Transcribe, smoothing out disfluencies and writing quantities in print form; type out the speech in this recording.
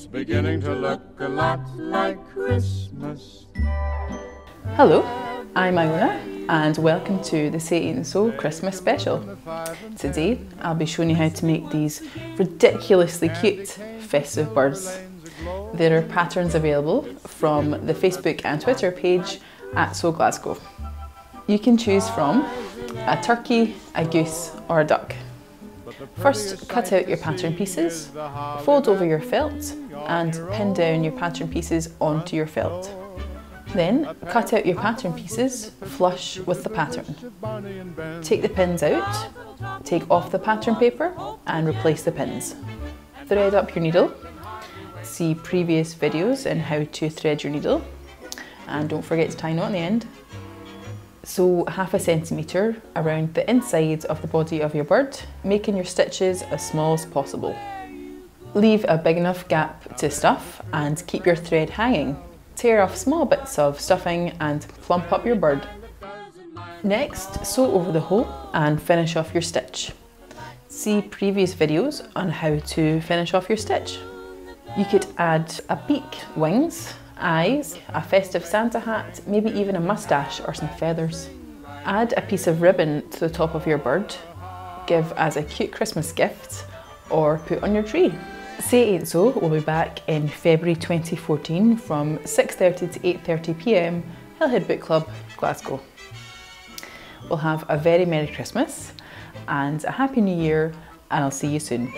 It's beginning to look a lot like Christmas. Hello, I'm Iona and welcome to the Say Ain't So Christmas special. Today I'll be showing you how to make these ridiculously cute festive birds. There are patterns available from the Facebook and Twitter page at Sew Glasgow. You can choose from a turkey, a goose or a duck. First, cut out your pattern pieces, fold over your felt and pin down your pattern pieces onto your felt. Then, cut out your pattern pieces flush with the pattern. Take the pins out, take off the pattern paper and replace the pins. Thread up your needle. See previous videos on how to thread your needle. And don't forget to tie a knot in the end. Sew 1/2 centimetre around the inside of the body of your bird, making your stitches as small as possible. Leave a big enough gap to stuff and keep your thread hanging. Tear off small bits of stuffing and plump up your bird. Next, sew over the hole and finish off your stitch. See previous videos on how to finish off your stitch. You could add a beak, wings, eyes, a festive Santa hat, maybe even a moustache or some feathers. Add a piece of ribbon to the top of your bird, give as a cute Christmas gift, or put on your tree. Say Ain't So will be back in February 2014 from 6:30 to 8:30 PM, Hillhead Book Club, Glasgow. We'll have a very Merry Christmas and a Happy New Year, and I'll see you soon.